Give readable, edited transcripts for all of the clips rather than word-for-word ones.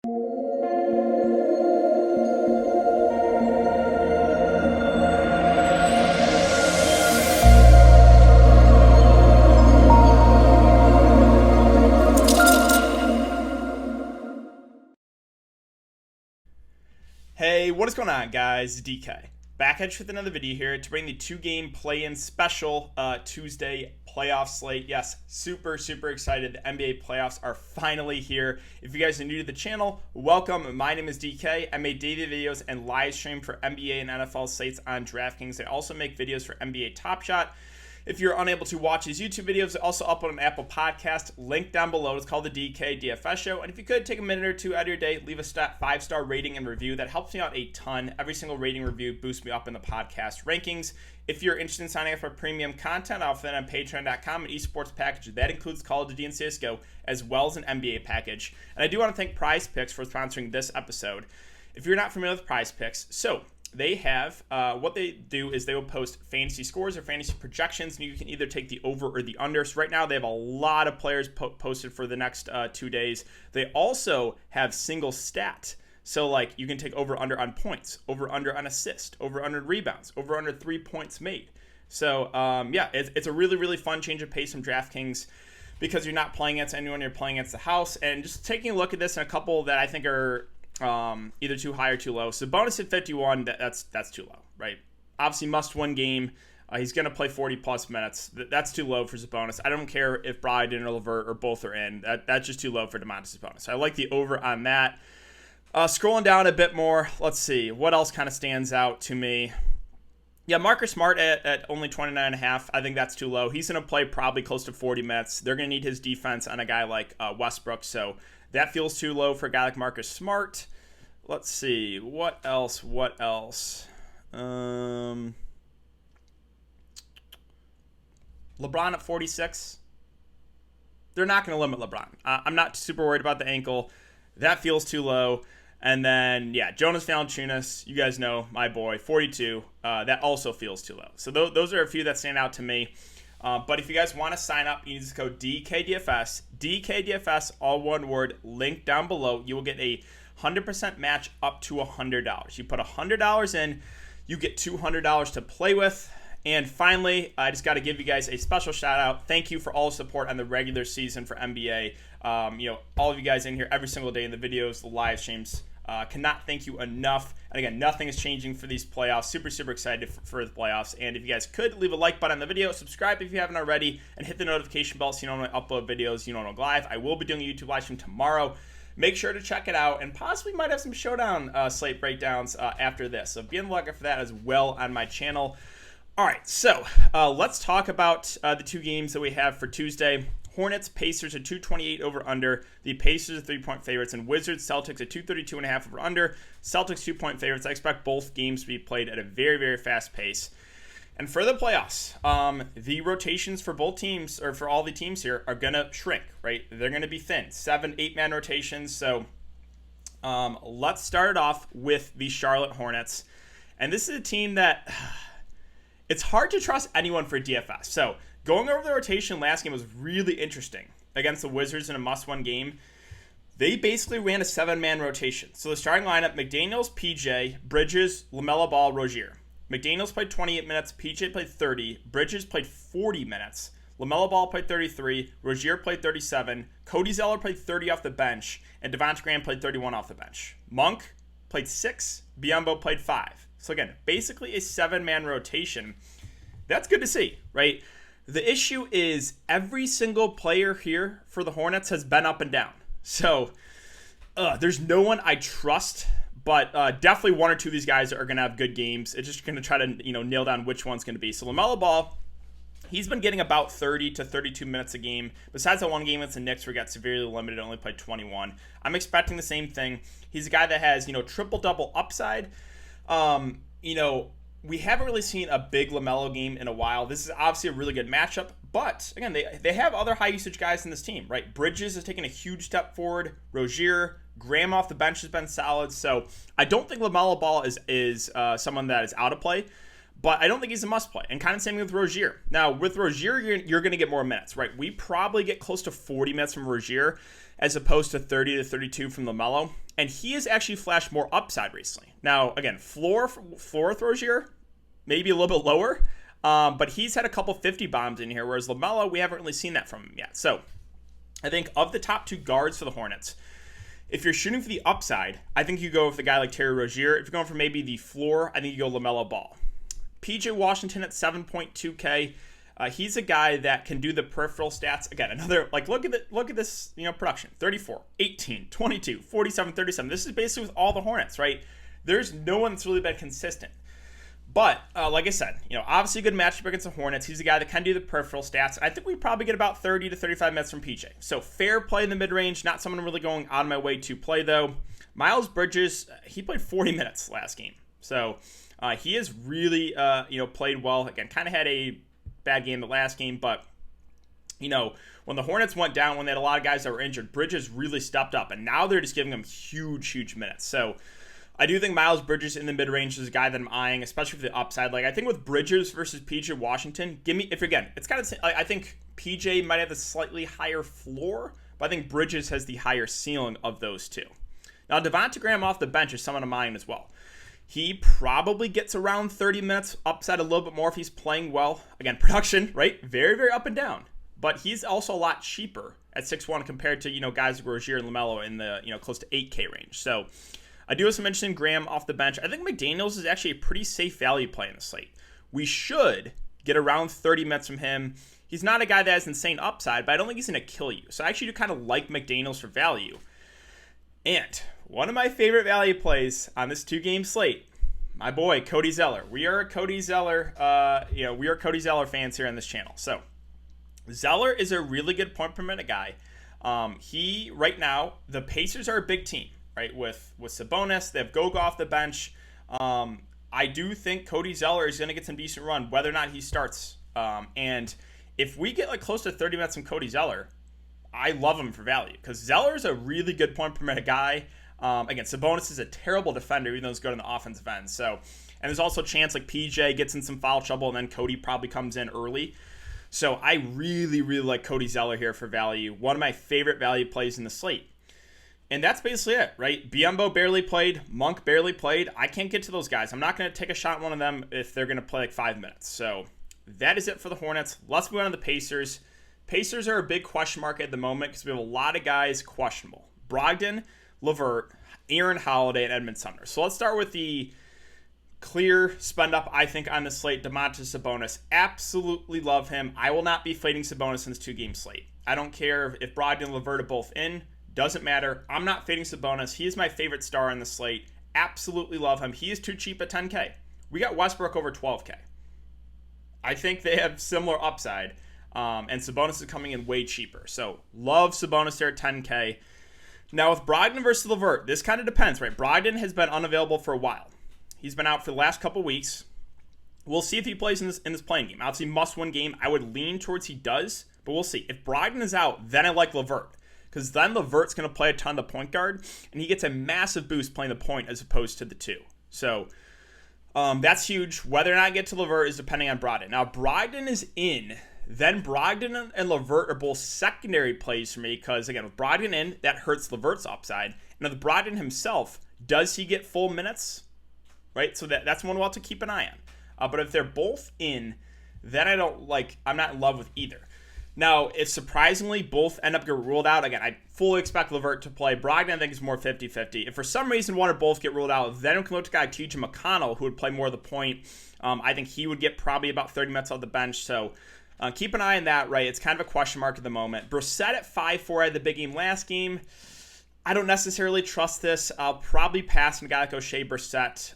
Hey, what is going on, guys? DK. Back at you with another video here to bring the two-game play-in special Tuesday playoff slate. Yes, super excited. The NBA playoffs are finally here. If you guys are new to the channel, welcome. My name is DK. I make daily videos and live stream for NBA and NFL slates on Draftkings. I also make videos for NBA Top Shot. If you're unable to watch these YouTube videos, I also upload an Apple podcast, link down below. It's called the DKDFS Show. And if you could take a minute or two out of your day, leave a 5-star rating and review. That helps me out a ton. Every single rating review boosts me up in the podcast rankings. If you're interested in signing up for premium content, I'll fit on patreon.com, an esports package. That includes Call of Duty and CSGO, as well as an NBA package. And I do want to thank Prize Picks for sponsoring this episode. If you're not familiar with Prize Picks, they have, what they do is they will post fantasy scores or fantasy projections, and you can either take the over or the under. So right now they have a lot of players posted for the next 2 days. They also have single stat. So like you can take over under on points, over under on assist, over under rebounds, over under 3 points made. So yeah, it's a really fun change of pace from DraftKings because you're not playing against anyone, you're playing against the house. And just taking a look at this and a couple that I think are either too high or too low. So bonus at 51, that's too low, right? Obviously must-win game. He's going to play 40-plus minutes. That's too low for Sabonis. I don't care if Brogdon or LeVert or both are in. That's just too low for Domantas Sabonis. So I like the over on that. Scrolling down a bit more, let's see. What else kind of stands out to me? Yeah, Marcus Smart at only 29.5. I think that's too low. He's going to play probably close to 40 minutes. They're going to need his defense on a guy like Westbrook, so that feels too low for a guy like Marcus Smart. Let's see. What else? LeBron at 46. They're not going to limit LeBron. I'm not super worried about the ankle. That feels too low. And then, yeah, Jonas Valanciunas, you guys know, my boy, 42. That also feels too low. So those are a few that stand out to me. But if you guys want to sign up, you need to code DKDFS. DKDFS, all one word, link down below. You will get a 100% match up to $100. You put $100 in, you get $200 to play with. And finally, I just got to give you guys a special shout out. Thank you for all the support on the regular season for NBA. All of you guys in here every single day in the videos, the live streams. Cannot thank you enough. And again, nothing is changing for these playoffs. Super excited for the playoffs. And if you guys could, leave a like button on the video, subscribe if you haven't already, and hit the notification bell so you know when I upload videos, you know when I go live. I will be doing a YouTube live stream tomorrow. Make sure to check it out, and possibly might have some showdown slate breakdowns after this. So be on the lookout for that as well on my channel. All right, so let's talk about the two games that we have for Tuesday. Hornets, Pacers at 228 over under. The Pacers are 3-point favorites, and Wizards, Celtics at 232.5 over under. Celtics 2-point favorites. I expect both games to be played at a very fast pace. And for the playoffs, the rotations for both teams, or for all the teams here, are going to shrink, right? They're going to be thin. 7-8-man rotations. So let's start off with the Charlotte Hornets. And this is a team that it's hard to trust anyone for DFS. So going over the rotation last game was really interesting against the Wizards in a must-win game. They basically ran a 7-man rotation. So the starting lineup, McDaniels, PJ, Bridges, LaMelo Ball, Rozier. McDaniels played 28 minutes, PJ played 30, Bridges played 40 minutes, LaMelo Ball played 33, Rozier played 37, Cody Zeller played 30 off the bench, and Devonta Graham played 31 off the bench. Monk played 6, Biyombo played 5. So again, basically a 7-man rotation. That's good to see, right? The issue is every single player here for the Hornets has been up and down. So there's no one I trust, but definitely one or two of these guys are going to have good games. It's just going to try to nail down which one's going to be. So LaMelo Ball, he's been getting about 30 to 32 minutes a game. Besides that one game against the Knicks where he got severely limited, only played 21. I'm expecting the same thing. He's a guy that has triple-double upside. We haven't really seen a big LaMelo game in a while. This is obviously a really good matchup, but again, they have other high usage guys in this team, right? Bridges has taken a huge step forward. Rozier, Graham off the bench has been solid. So I don't think LaMelo Ball is someone that is out of play, But I don't think he's a must play. And kind of same with Rozier. Now, with Rozier, you're going to get more minutes, right? We probably get close to 40 minutes from Rozier as opposed to 30 to 32 from LaMelo. And he has actually flashed more upside recently. Now, again, floor with Rozier, maybe a little bit lower. But he's had a couple 50 bombs in here, whereas LaMelo, we haven't really seen that from him yet. So I think of the top 2 guards for the Hornets, if you're shooting for the upside, I think you go with a guy like Terry Rozier. If you're going for maybe the floor, I think you go LaMelo Ball. PJ Washington at 7.2K. He's a guy that can do the peripheral stats. Again, another, like, look at this, production. 34, 18, 22, 47, 37. This is basically with all the Hornets, right? There's no one that's really been consistent. But, like I said, obviously a good matchup against the Hornets. He's a guy that can do the peripheral stats. I think we probably get about 30 to 35 minutes from PJ. So fair play in the mid-range. Not someone really going out of my way to play, though. Miles Bridges, he played 40 minutes last game. So he has really, played well. Again, kind of had a bad game the last game. But, when the Hornets went down, when they had a lot of guys that were injured, Bridges really stepped up. And now they're just giving him huge minutes. So I do think Miles Bridges in the mid-range is a guy that I'm eyeing, especially for the upside. Like, I think with Bridges versus PJ Washington, I think PJ might have a slightly higher floor, but I think Bridges has the higher ceiling of those two. Now, Devonta Graham off the bench is someone I'm eyeing as well. He probably gets around 30 minutes, upside a little bit more if he's playing well. Again, production, right? Very, very up and down. But he's also a lot cheaper at 6'1" compared to, guys like Rozier and LaMelo in the, close to 8K range. So I do have some mention Graham off the bench. I think McDaniels is actually a pretty safe value play in the slate. We should get around 30 minutes from him. He's not a guy that has insane upside, but I don't think he's going to kill you. So I actually do kind of like McDaniels for value. And one of my favorite value plays on this 2-game slate, my boy, Cody Zeller. We are Cody Zeller fans here on this channel. So Zeller is a really good point per minute guy. Right now, the Pacers are a big team. Right, with Sabonis, they have Goga off the bench. I do think Cody Zeller is going to get some decent run, whether or not he starts. And if we get like close to 30 minutes from Cody Zeller, I love him for value because Zeller is a really good point per minute guy. Again, Sabonis is a terrible defender, even though he's good on the offensive end. So, and there's also a chance like PJ gets in some foul trouble, and then Cody probably comes in early. So I really like Cody Zeller here for value. One of my favorite value plays in the slate. And that's basically it, right? Biyombo barely played. Monk barely played. I can't get to those guys. I'm not going to take a shot at one of them if they're going to play like 5 minutes. So that is it for the Hornets. Let's move on to the Pacers. Pacers are a big question mark at the moment because we have a lot of guys questionable. Brogdon, LeVert, Aaron Holiday, and Edmund Sumner. So let's start with the clear spend up, I think, on the slate. Domantas Sabonis. Absolutely love him. I will not be fading Sabonis in this 2-game slate. I don't care if Brogdon and LeVert are both in. Doesn't matter. I'm not fading Sabonis. He is my favorite star on the slate. Absolutely love him. He is too cheap at 10K. We got Westbrook over 12K. I think they have similar upside. And Sabonis is coming in way cheaper. So love Sabonis there at 10K. Now with Brogdon versus LeVert, this kind of depends, right? Brogdon has been unavailable for a while. He's been out for the last couple weeks. We'll see if he plays in this playing game. Obviously, must-win game. I would lean towards he does, but we'll see. If Brogdon is out, then I like LeVert. Because then LeVert's going to play a ton of point guard, and he gets a massive boost playing the point as opposed to the 2. So that's huge. Whether or not I get to LeVert is depending on Brogdon. Now, Brogdon is in. Then Brogdon and LeVert are both secondary plays for me because, again, with Brogdon in, that hurts LeVert's upside. Now, the Brogdon himself, does he get full minutes? Right? So that's one we'll have to keep an eye on. But if they're both in, then I'm not in love with either. Now, if surprisingly both end up getting ruled out, again, I fully expect LeVert to play. Brogdon, I think, is more 50-50. If for some reason one or both get ruled out, then we can look to a guy TJ McConnell, who would play more of the point. I think he would get probably about 30 minutes off the bench. So keep an eye on that, right? It's kind of a question mark at the moment. Brissett at 5'4" had the big game last game. I don't necessarily trust this. I'll probably pass on a guy like O'Shea Brissett.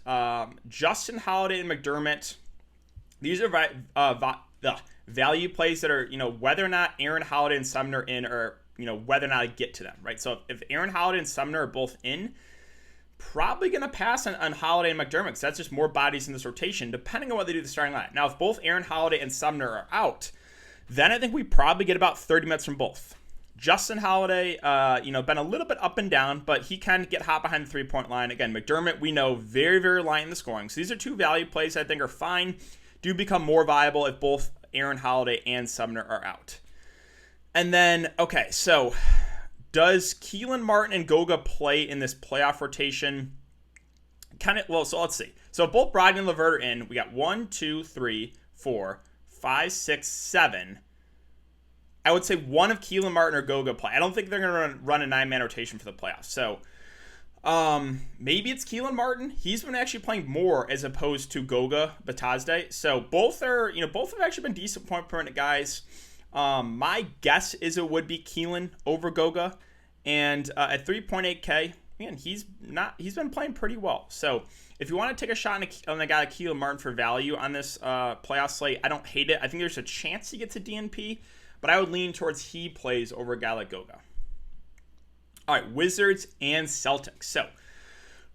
Justin Holiday and McDermott. These are the value plays that are, whether or not Aaron Holiday and Sumner are in, or, whether or not I get to them, right? So if Aaron Holiday and Sumner are both in, probably going to pass on Holiday and McDermott because that's just more bodies in this rotation, depending on what they do the starting line. Now, if both Aaron Holiday and Sumner are out, then I think we probably get about 30 minutes from both. Justin Holiday, been a little bit up and down, but he can get hot behind the three-point line. Again, McDermott, we know, very, very light in the scoring. So these are two value plays I think are fine. Do become more viable if both Aaron Holiday and Sumner are out. And then, okay, so does Keelan Martin and Goga play in this playoff rotation? So let's see. So if both Brogdon and LeVert are in, we got 1, 2, 3, 4, 5, 6, 7. I would say one of Keelan Martin or Goga play. I don't think they're going to run a 9-man rotation for the playoffs. So maybe it's Keelan Martin. He's been actually playing more as opposed to Goga Batazde. So both have actually been decent point per minute guys. My guess is it would be Keelan over Goga. And at 3.8K, man, he's been playing pretty well. So if you want to take a shot on a guy like Keelan Martin for value on this playoff slate, I don't hate it. I think there's a chance he gets a DNP. But I would lean towards he plays over a guy like Goga. All right, Wizards and Celtics. So,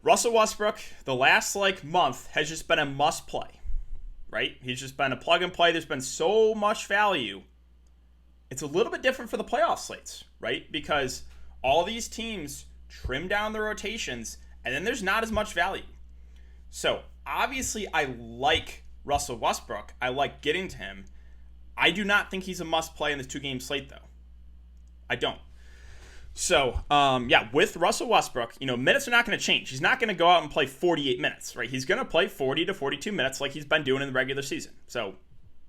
Russell Westbrook, the last month has just been a must play, right? He's just been a plug and play. There's been so much value. It's a little bit different for the playoff slates, right? Because all these teams trim down their rotations, and then there's not as much value. So, obviously, I like Russell Westbrook. I like getting to him. I do not think he's a must-play in this two-game slate, though. I don't. So, with Russell Westbrook, minutes are not going to change. He's not going to go out and play 48 minutes, right? He's going to play 40 to 42 minutes like he's been doing in the regular season. So,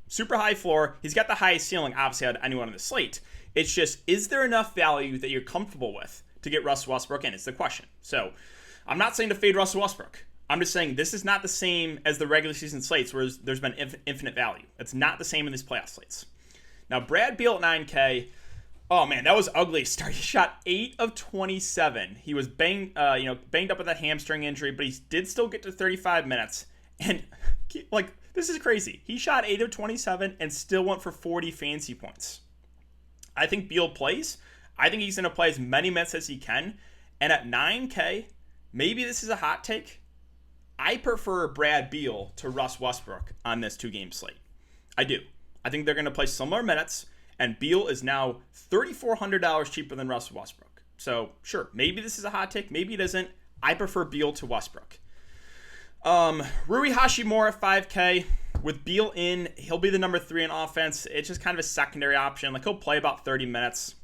super high floor. He's got the highest ceiling, obviously, out of anyone on the slate. It's just, is there enough value that you're comfortable with to get Russell Westbrook in? It's the question. So, I'm not saying to fade Russell Westbrook. I'm just saying this is not the same as the regular season slates where there's been infinite value. It's not the same in these playoff slates. Now, Brad Beal at 9K, oh man, that was ugly start. He shot 8 of 27. He was banged up with that hamstring injury, but he did still get to 35 minutes. And this is crazy. He shot 8 of 27 and still went for 40 fantasy points. I think Beal plays. I think he's going to play as many minutes as he can. And at 9K, maybe this is a hot take. I prefer Brad Beal to Russ Westbrook on this two-game slate. I do. I think they're going to play similar minutes, and Beal is now $3,400 cheaper than Russ Westbrook. So, sure, maybe this is a hot take. Maybe it isn't. I prefer Beal to Westbrook. Rui Hachimura at 5K. With Beal in, he'll be the number 3 in offense. It's just kind of a secondary option. He'll play about 30 minutes.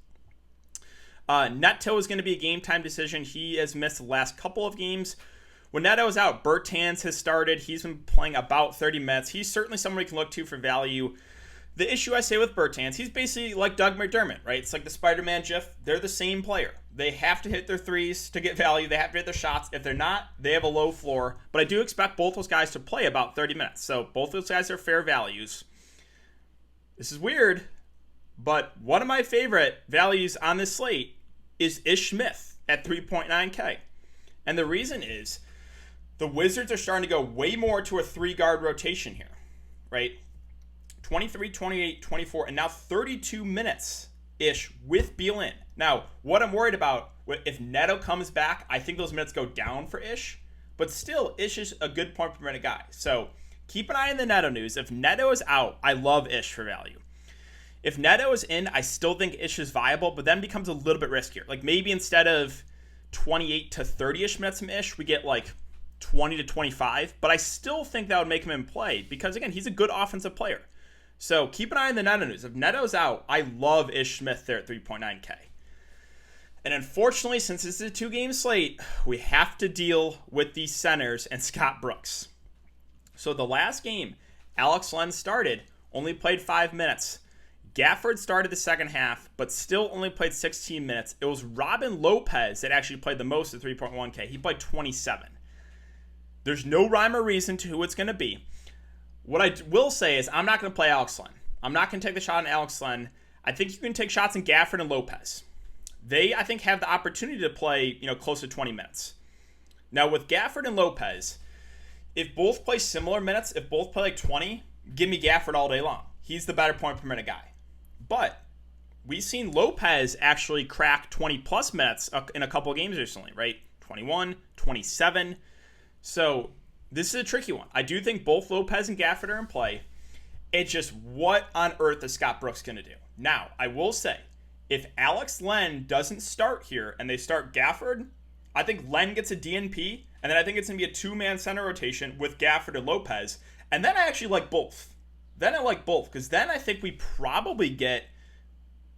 Neto is going to be a game-time decision. He has missed the last couple of games. When Neto's out, Bertans has started. He's been playing about 30 minutes. He's certainly someone we can look to for value. The issue I say with Bertans, he's basically like Doug McDermott, right? It's like the Spider-Man GIF. They're the same player. They have to hit their threes to get value. They have to hit their shots. If they're not, they have a low floor. But I do expect both those guys to play about 30 minutes. So both those guys are fair values. This is weird, but one of my favorite values on this slate is Ish Smith at 3.9K. And the reason is, the Wizards are starting to go way more to a 3-guard rotation here, right? 23, 28, 24, and now 32 minutes-ish with Beal in. Now, what I'm worried about, if Neto comes back, I think those minutes go down for Ish, but still, Ish is a good point per minute guy. So keep an eye on the Neto news. If Neto is out, I love Ish for value. If Neto is in, I still think Ish is viable, but then becomes a little bit riskier. Maybe instead of 28 to 30-ish minutes from Ish, we get 20 to 25, but I still think that would make him in play because, again, he's a good offensive player. So keep an eye on the Neto news. If Neto's out, I love Ish Smith there at 3.9K. And unfortunately, since this is a two-game slate, we have to deal with these centers and Scott Brooks. So the last game, Alex Len started, only played 5 minutes. Gafford started the second half, but still only played 16 minutes. It was Robin Lopez that actually played the most at 3.1K. He played 27. There's no rhyme or reason to who it's going to be. What I will say is I'm not going to play Alex Len. I'm not going to take the shot on Alex Len. I think you can take shots on Gafford and Lopez. They, I think, have the opportunity to play, close to 20 minutes. Now, with Gafford and Lopez, if both play similar minutes, if both play 20, give me Gafford all day long. He's the better point per minute guy. But we've seen Lopez actually crack 20-plus minutes in a couple of games recently, right? 21, 27. So this is a tricky one. I do think both Lopez and Gafford are in play. It's just what on earth is Scott Brooks going to do? Now, I will say, If Alex Len doesn't start here and they start Gafford, I think Len gets a DNP, and then I think it's going to be a two-man center rotation with Gafford and Lopez. And then I actually like both. Because then I think we probably get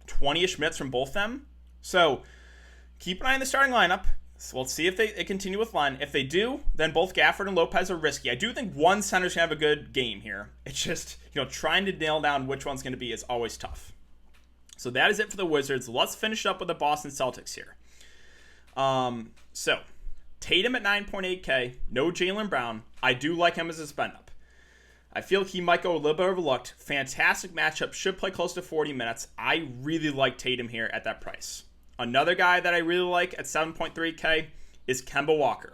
20-ish minutes from both them. So keep an eye on the starting lineup. So let's see if they continue with Len. If they do, then both Gafford and Lopez are risky. I do think one center's going to have a good game here. It's just, trying to nail down which one's going to be is always tough. So that is it for the Wizards. Let's finish up with the Boston Celtics here. So Tatum at 9.8K, no Jaylen Brown. I do like him as a spend up. I feel he might go a little bit overlooked. Fantastic matchup. Should play close to 40 minutes. I really like Tatum here at that price. Another guy that I really like at 7.3K is Kemba Walker.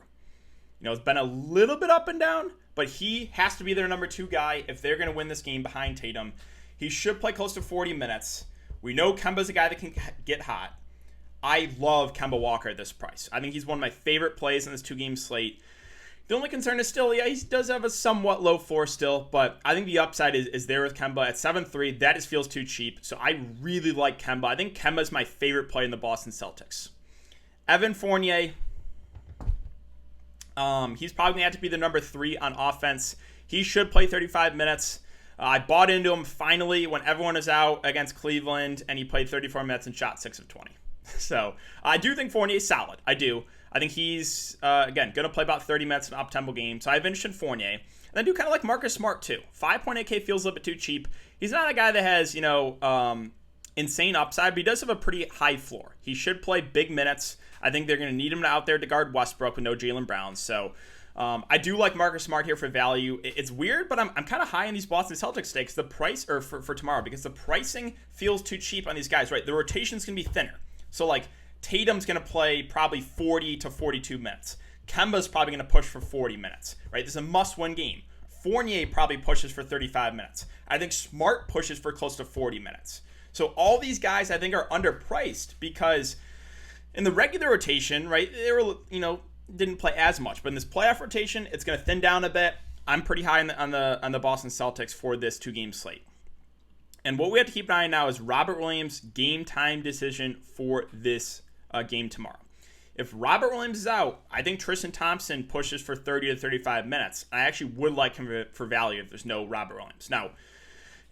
It's been a little bit up and down, but he has to be their number 2 guy if they're going to win this game behind Tatum. He should play close to 40 minutes. We know Kemba's a guy that can get hot. I love Kemba Walker at this price. I think he's one of my favorite plays in this 2-game slate. The only concern is still, he does have a somewhat low floor still, but I think the upside is there with Kemba at 7.3. That just feels too cheap, so I really like Kemba. I think Kemba is my favorite play in the Boston Celtics. Evan Fournier, he's probably going to have to be the number 3 on offense. He should play 35 minutes. I bought into him finally when everyone is out against Cleveland, and he played 34 minutes and shot 6 of 20. So I do think Fournier is solid. I do. I think he's, again, going to play about 30 minutes in an up-tempo game. So I've interested in Fournier. And I do kind of like Marcus Smart, too. 5.8K feels a little bit too cheap. He's not a guy that has, insane upside, but he does have a pretty high floor. He should play big minutes. I think they're going to need him out there to guard Westbrook with no Jaylen Brown. So I do like Marcus Smart here for value. It's weird, but I'm kind of high in these Boston Celtics stakes. The price, or for tomorrow, because the pricing feels too cheap on these guys, right? The rotation's going to be thinner. So, Tatum's going to play probably 40 to 42 minutes. Kemba's probably going to push for 40 minutes, right? This is a must-win game. Fournier probably pushes for 35 minutes. I think Smart pushes for close to 40 minutes. So all these guys, I think, are underpriced because in the regular rotation, right, they were, didn't play as much. But in this playoff rotation, it's going to thin down a bit. I'm pretty high on the Boston Celtics for this 2-game slate. And what we have to keep an eye on now is Robert Williams' game time decision for this game tomorrow. If Robert Williams is out, I think Tristan Thompson pushes for 30 to 35 minutes. I actually would like him for value if there's no Robert Williams. Now,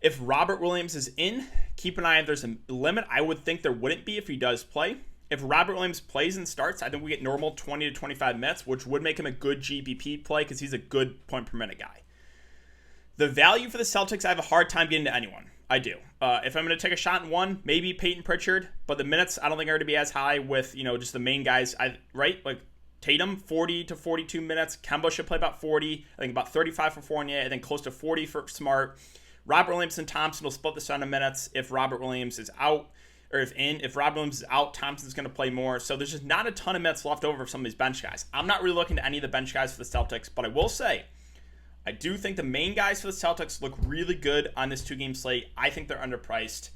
if Robert Williams is in, keep an eye if there's a limit. I would think there wouldn't be if he does play. If Robert Williams plays and starts, I think we get normal 20 to 25 minutes, which would make him a good GPP play because he's a good point per minute guy. The value for the Celtics, I have a hard time getting to anyone. I do. If I'm going to take a shot in one, maybe Peyton Pritchard, but the minutes I don't think are going to be as high with, just the main guys, right? Like Tatum, 40 to 42 minutes. Kemba should play about 40. I think about 35 for Fournier. I think close to 40 for Smart. Robert Williams and Thompson will split the sun of minutes if Robert Williams is out, or if Robert Williams is out, Thompson's going to play more. So there's just not a ton of minutes left over for some of these bench guys. I'm not really looking to any of the bench guys for the Celtics, but I will say, I do think the main guys for the Celtics look really good on this 2-game slate. I think they're underpriced.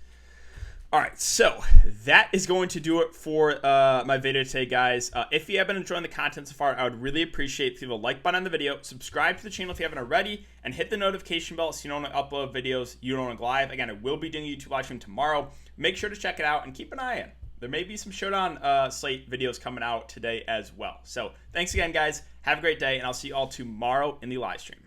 All right, so that is going to do it for my video today, guys. If you have been enjoying the content so far, I would really appreciate if you leave a like button on the video, subscribe to the channel if you haven't already, and hit the notification bell so you don't want to upload videos you don't want to go live. Again, I will be doing a YouTube live stream tomorrow. Make sure to check it out and keep an eye on. There may be some Showdown slate videos coming out today as well. So thanks again, guys. Have a great day, and I'll see you all tomorrow in the live stream.